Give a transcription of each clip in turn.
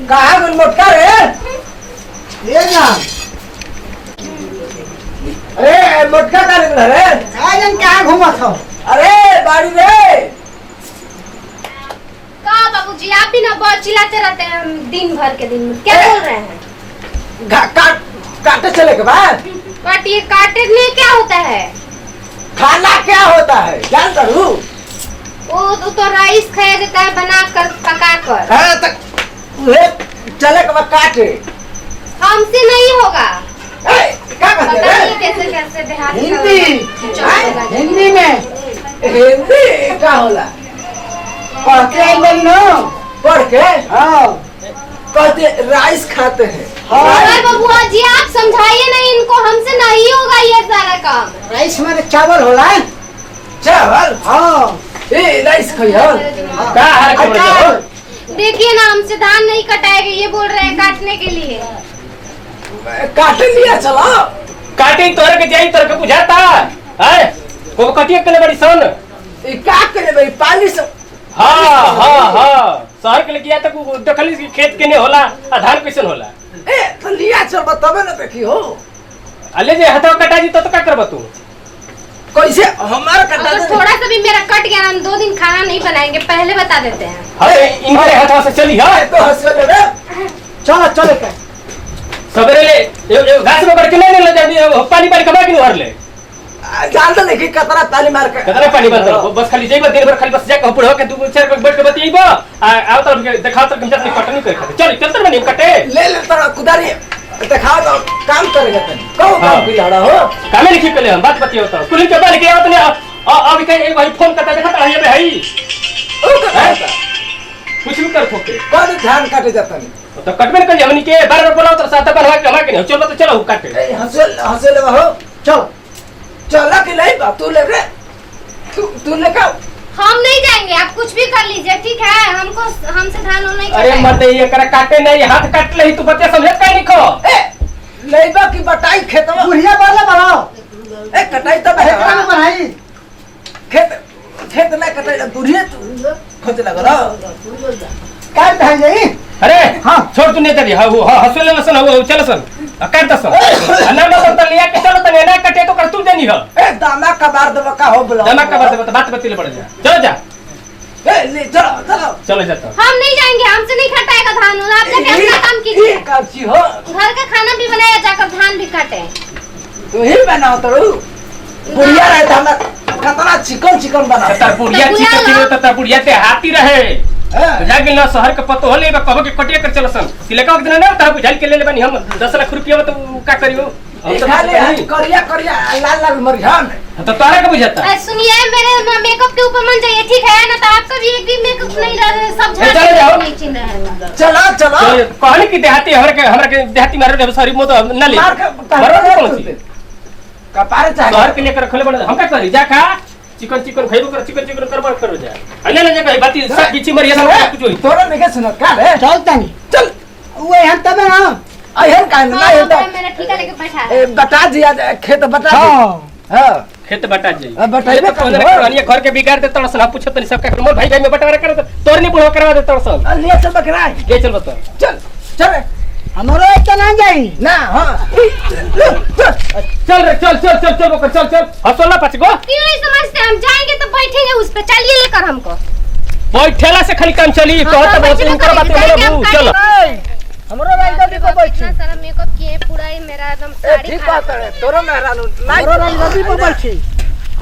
कहाँ गुल मोटका रे ये ना अरे मोटका का निकला रे आजन कहाँ घूमा था अरे बाड़ी रे का बाबूजी आप भी ना बहुत चिल्लाते रहते हैं दिन भर के दिन में क्या बोल रहे हैं काटे चले के बाद काटिए काटने क्या होता है खाना क्या होता है जानता हूँ वो तो राइस खाया जाता है बना कर पका कर हाँ तक चले के बाद काटे हमसे नहीं होगा क्या कहते पता हैं नहीं कैसे कैसे देहात हिंदी में हिंदी क्या होला पढ़ के आई ना पढ़ के हाँ कहते राइस खाते हैं अरे बबुआ जी आप समझाइए नहीं इनको हमसे नहीं होगा ये सारा काम राइस में चावल होला चावल हाँ ए राइस खाइए क्या है देखिए ना हमसे धान नहीं कटाएगा ये बोल रहे हैं काटने के लिए काटे लिया चलो काटे तोर के जाई तोर के बुझाता है को कटिया के ले बड़ी सन ई का करे भाई पाली से हां शहर के लिए किया तक देखली कि खेत के ने होला आ धान कैसन होला ए तो लिया चल बताबे ना देखी हो अले जे हथवा कटा जी तो का करब तू कैसे हमारा कटा अगर थोड़ा सा भी मेरा कट गया हम 2 दिन खाना नहीं बनाएंगे पहले बता देते हैं अरे इनके हथवा से चली हां तो हंसवे रे चलो चलो का सबरे ले घास में करके ले ले जा पानी कमा के भर ले जानता नहीं कि कतरा ताली मार के कतरा पानी बंद बस खाली जेब दिन भर खाली बस जाके पढ़ो के 2-4 बैठ के बतिएबो आओ तो दिखाओ तो हम जतनी कटनी कर खाते चल चल बनी कटे ले तोरा कुदारी दिखाओ तो काम करेगा तनी कौन काम भी लड़ा हो कामे लिखी के ले हम बात बतियो तो कुल के बाल के आवत ने अभी कहीं एक भाई फोन करता देखा है भाई कुछ भी कर ठोके कौन ध्यान काटे जाता नहीं तो कटबे कर हमनी के बार बोलाओ तो साथ बनवा के हमा के नहीं चलो तो चलो काटे ए हंसे ले हो चलो चला के नहीं बा तू ले रे तू ले का हम नहीं जाएंगे आप कुछ भी कर लीजिए ठीक है हमको हमसे धान नहीं अरे मत ये कर काटे नहीं हाथ काट ले तू बच्चा समझ काहे नहीं खो ए लेबा की बटाई खेतवा बुढ़िया वाला बढ़ाओ ए कटाई तो खेतवा में बढ़ाई खेत में कटाई बुढ़िया तू खोज लगा काट है जाई अरे हां छोड़ तू नहीं कर दिया हसले लसन हो चल सन काट दस ना तो लिया के चलो तने ना कटे तो कर तू जानी हो ए दामा का बार दबा का हो बोला दमा का बात बतिले पड़ जा चलो जा ए ले चलो चलो जाता हम नहीं जाएंगे हमसे नहीं कटाएगा धान आप जाके अपना काम कीजिए काची हो घर का खाना भी बनाया जाकर धान भी काटे तू ही बनाओ तो बुढ़िया रहे तो हमरा कतना चिकन बना तरपुड़िया चिकन तो तरपुड़िया ते हाथी रहे जागिल ना शहर के पतो होले बा कहो के कटिया कर चलसन तिलका के दिन ना ता बुझाल के ले बनी हम 10 लाख रुपया में तो का करियो करिया लाल मरियान तो तारा का बुझाता सुनिए मेरे मेकअप के ऊपर मन जाइए ठीक है ना तो आपका भी एक भी मेकअप नहीं रहा सब चलो जाओ नहीं चिन रहा चलो कहनी की देहाती हमरा के देहाती मारे सॉरी मो तो न ले बरोबर कौन सी कपारे चाहिए शहर के लेकर रखले बड़े हम का करी जा खा चिकन खाइबो कर चिकन करबा करो जा अले ले जा बाती सब पीछे मरिया ना कुछ होई तोरा नहीं के सुनो का रे चल तनी चल वो यहाँ तब ना अहन का नहीं है तो मैंने ठेका लेके बैठा है बता दिया खेत बता हां खेत बटा जाई बटाइबे कर कहानी घर के बिगाड़ दे तड़सन आप पूछत नहीं सब का मोर भाई में बटारा कर तोर नहीं बुढ़वा करवा दे तड़सन ले चल बकरा ले चल बता चल हमारो एक ना जाई ना हां चल रे चल बकर चल हसला पाछ गो क्यों नहीं समझते हम जाएंगे तो बैठेंगे उस पे चलिए लेकर हमको बैठेला से खाली काम चली कहत बहुत इनकर बात बोलो चलो हमारो राइडर भी को बैठी इतना सारा मेकअप किए पूरा ही मेरा एकदम साड़ी ठीक बात है तोरो मेहरानू हमारो राइडर भी को बैठी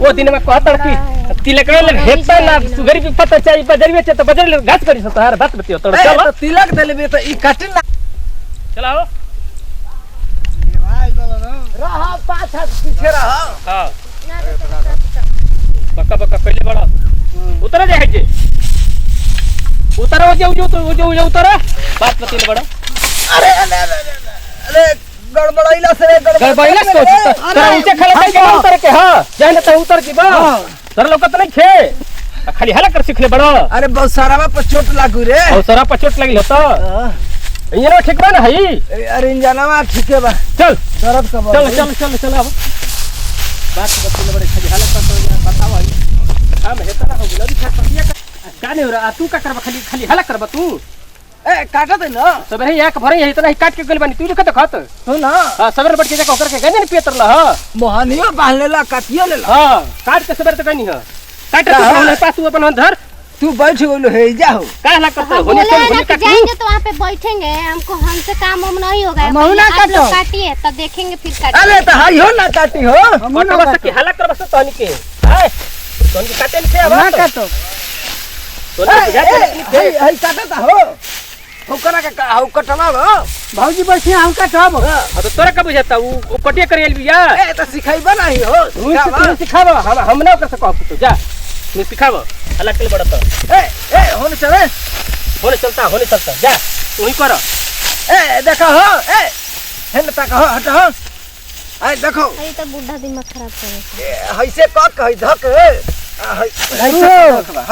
वो दिन में कहत कि तिलक ले हेता ना सुगरी भी पता चाहिए बजरिए तो बजर घास करी सत हर बात बतियो तो चल तो तिलक देले तो ई काटिन ना चलाओ भाई बोलो ना रहा पांच हाथ पीछे रहा हां बक्का पहले बड़ा उतर जाए जे उतरो जो उतर बात बतिले बड़ा अरे गड़बड़ाइला से गड़बड़ाइला से तेरा ऊंचे खले के उतर के हां जाने त उतर की बा तर लोग त नहीं खे खाली हला कर सिखले बड़ा अरे बहुत सारा में चोट लागू रे और सारा पचोट लगी होता इंजन ठीक बा ना हई अरे इंजनवा ठीक है बा चल दर्द का चल अब बात बतिले बड़े खाली हला कर बताओ हम हेता ना हो गुलाबी खा पतिया का ने हो रहा तू का करबा खाली हला करबा तू ए काटा दे ना सबरे यहाँ के भरे इतना ही काट के गइल बानी तू देखत खत सुन ना हां सबरे बैठ के जाके ओकर के गंजे नहीं पियतर ल हां मोहनियो बांध लेला काटियो लेला हां काट के सबरे तो कनी हां काट के होने पास तू अपन धर तू बैठ गइलो हे जाओ का ला करत हम होने बोले चल ना होने कि काट जाएंगे तो वहाँ पे बैठेंगे हमको हमसे काम हम नहीं होगा हम ना आप लोग काटो। काटिए तब देखेंगे फिर अरे काटिए तो हाई हो ना काटी हो कटो बस की हालत कर बस तहनी के हाय तहनी के काटे नहीं ना अब काटो तोने बुझाते नहीं थे हई काटता हो ओकरा के हाउ कटला हो भौजी बैठी हम काटब हां तो तोरा का बुझाता वो कटिया करेल बिया ए तो सिखाइबा नहीं हो तू सिखाव हम ना कर सकब तो जा तू सिखाव हालत के बड़ा तो ए होने चले होने चलता जा तू ही कर ए देखो हो ए हेन तक हो हट हो आई देखो अरे तो बुढ़ा दिमाग खराब करे हई से कट हई धक हई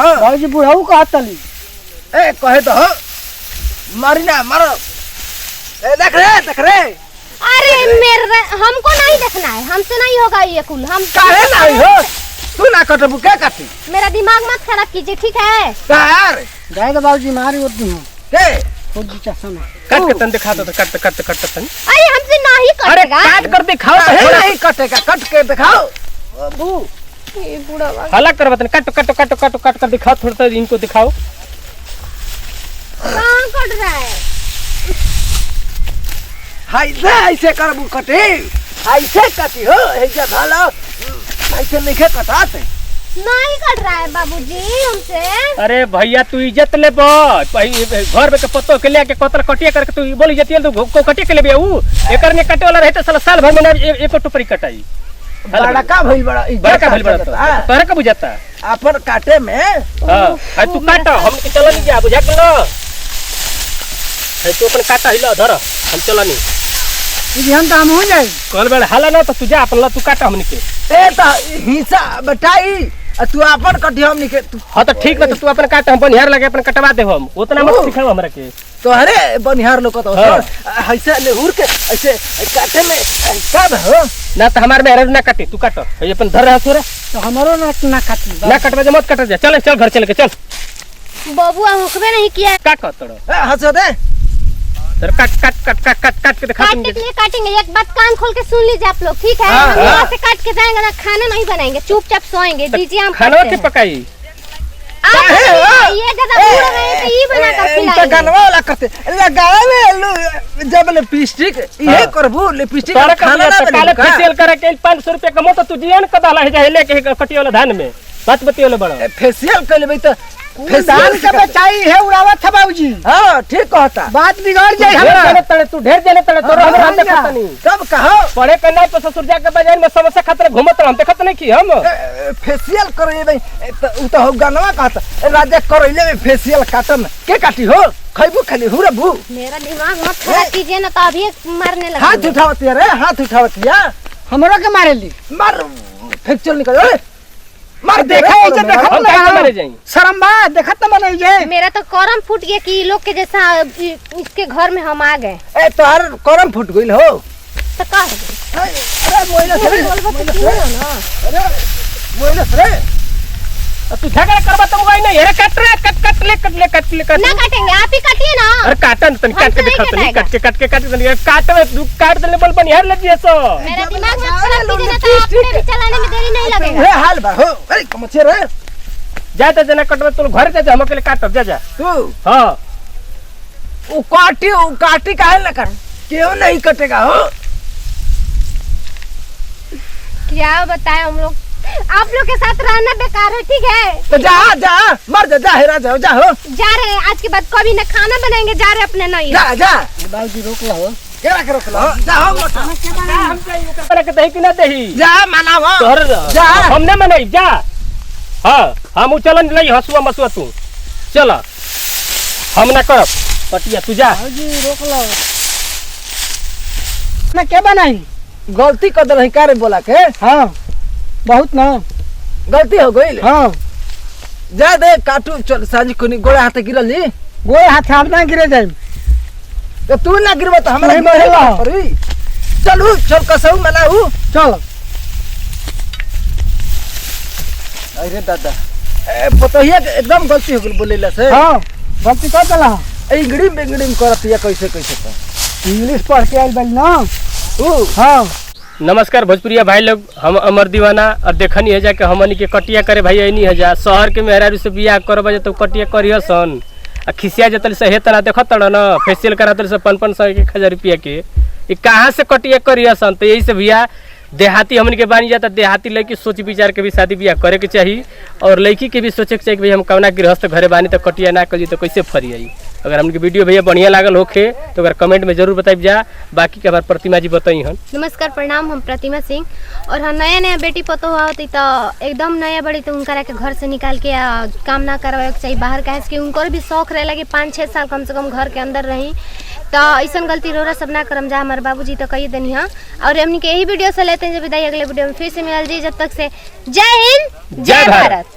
हां भौजी बुढ़ऊ कहतली ए कहे तो हो मारी ना मारो ए देख रे अरे मेरे हमको नहीं देखना है हमसे नहीं होगा ये कुल हम काहे नहीं हो तू ना कटबू क्या काटी मेरा दिमाग मत खराब कीजिए ठीक है यार जाएगा भौजी मारी होती हूँ के फौजी चश्मा काट के तन दिखा दो काट तन अरे हमसे नहीं अरे कटेगा काट कर दिखाओ तो काहे थोड़ा नहीं कटेगा कट के दिखाओ अबू ये बूढ़ा बाबा हाला कर बतन काट कर दिखाओ थोड़ा सा इनको दिखाओ कहाँ कट रहा है हाय से ऐसे करबू कटे ऐसे कटी हो ऐसे भालो ऐसे नहीं कटाते नहीं कट रहा है बाबूजी हमसे अरे भैया तू इज्जत ले घर में के पत्तो के लेके कोतर कटिया करके तू बोली जतियल तू को कटिया के ले ऊ एकर में कटे वाला रहते साल भर में ना एको टोपरी कटाई बड़का भइल बड़ा बड़का भइल बड़ा तो तोरा का बुझाता अपन काटे में हां है तू काट हम के चल नहीं जा बुझा के ना है तू अपन काटा हिला धर हम चलनी हम काम हो जाए कल बेल हाला ना तो तू जा अपन ला तू काटा हमनी के ए तो हिस्सा बटाई तू अपन कटी हमनी के हां तो ठीक बा तो तू अपन काट हम बनिहार लगे अपन कटवा दे हम उतना मत सिखाओ हमरा के तो अरे बनिहार लोग तो हाँ। ऐसे लेहुर के ऐसे काटे में कब हो ना तो हमार में ना काटे तू काट ये अपन धर रहा तोरा तो हमारो ना काटी ना कटवा जे मत कट जा चल घर चल के चल बबुआ हुक्मे नहीं किया का कहत तोरा हंसो दे सर काट के दिखा काटने के लिए काटेंगे एक बात कान खोल के सुन लीजिए आप लोग ठीक है हाँ, हम हाँ। यहाँ से काट के जाएंगे ना खाना नहीं बनाएंगे चुपचाप सोएंगे दीजिए हम खाना करते के हैं। पकाई आप काहे हो? ये ज्यादा बूढ़े हैं तो ये बना कर इनका खिलाएंगे गनवा वाला करते लगावे जब लिपस्टिक ये हाँ। करबू लिपस्टिक तोरा का खाना ना काले बनेगा फेशियल करे के 500 रुपया कमो तो तू जियन कदा ला है लेके कटिया वाला धान में बात बतियोले बड़ा फेशियल कर लेबै तो दान के बचाई है उड़ावत है बाबूजी हां ठीक कहता बात बिगड़ जाए ढेर हमरा जाने तड़े तू ढेर जाने तड़े तोरा हम हाँ, देखत नहीं तब कहो पढ़े के नहीं तो ससुर जा के बाजार में समस्या खातिर घूमत हम देखत नहीं की हम फेशियल करैबै उ तो गनवा कहता राजा करैले में फेशियल काटन के काटी हो खैबू खाली हुरबू मेरा दिमाग मत खराब कीजिए ना तो अभी मारने हाथ लगेंगे उठावती रे हाथ उठावती हमरो के मारे ली मार फेशियल निकल रे मार देखा है, देखा हम ना। काहे मारे जाई शर्म बा देखत न बनाई जे मेरा तो करम फूट गया कि लोग के जैसा इसके घर में हम आ गए ए तोहर करम फुट गइल हो तो का हो गया? अरे मोइला से बोलबो तो क्यों ना अरे मोइला से तू झगड़ा करबा तो मोबाइल नहीं अरे कट ना काटेंगे आप ही काटिए ना अरे काटन तन काट के हमसे दिखा नहीं तनी काट के काट देने बोल बनिहार लग जिए सो मेरा दिमाग मत खराब कीजिए ना तो आपने भी चलाने में देरी नहीं लगेगा रे हाल बा हो अरे कमछे रे जा त जना कटवा तू घर जा हम अकेले काटब जा तू हां उ काटी काहे ना कर क्यों नहीं कटेगा हो क्या बताएं हम लोग आप लोग के साथ रहना बेकार है ठीक है तो जा मर जा हेरा जाओ जा हो जा रहे हैं आज के बाद कभी ना खाना बनाएंगे जा रहे हैं अपने नहीं जा बाबूजी रोक लो केरा के रोक लो जा हो मोटा हम चाहिए करे के दही कि ना दही जा मनावा तोहर जा। हम ना मनई जा हां हम चलन लई हसुआ मसुआ तू चल हम ना करब पटिया तू जा बाबूजी रोक लो ना के बनाई गलती कर दे का रे बोला के हां बहुत ना गलती हो गई हां जा दे काटू चल सांझ कोनी गोड़े हाथ गिरल ली गोए हाथ हम ना गिरे जाए तो तू ना गिरबा तो हमरा नहीं मरेगा। चलू चल कसऊ मनाऊ चल अरे दादा ए पतोहिया के एकदम गलती हो गेल बोलेला से हां गलती कर दला इंगड़ी बिंगड़ी में करतिया कैसे कैसे तो इंग्लिश पढ़ के आइल बानी ना ऊ हाँ नमस्कार भोजपुरिया भाई लोग, हम अमर दीवाना और देखनी है जा के हमनी के कटिया करे भाई ऐनी है जा शहर के मेहरारू से बियाह करब जा तो कटिया करियो सन आ खिसिया जतल से हेतना देखत न फेशियल करातल से 500-1,000 रुपया के ई कहाँ से कटिया करियो सन। तो यही से भैया देहाती हमन के बानी जाता, देहाती लड़की सोच विचार के भी शादी ब्याह करे के चाहिए और लड़की के भी सोचे के चाहिए कि भाई हम कवना गृहस्थ घरे बानी तो कटिया ना करी तो कैसे फरी आई। अगर हमके वीडियो भैया बढ़िया लागल होखे तो अगर कमेंट में जरूर बताइब जा। बाकी के हमार प्रतिमा जी बताई हन। नमस्कार प्रणाम, हम प्रतिमा सिंह। और हाँ, नया नया बेटी पतो होती तो एकदम नया बड़ी तो उनका के घर से निकाल के काम ना करवाए के चाहिए बाहर, कहे कि उनको भी शौक रहे लगे 5-6 साल कम से कम घर के अंदर रही। तो ऐसा गलती रोरा सब ना करम जा, हमारे बाबूजी तो कही देनी हाँ। और हमने के यही वीडियो से लेते हैं जब विदाई, अगले वीडियो में फिर से मिल जी। जब तक से जय हिंद, जय भारत।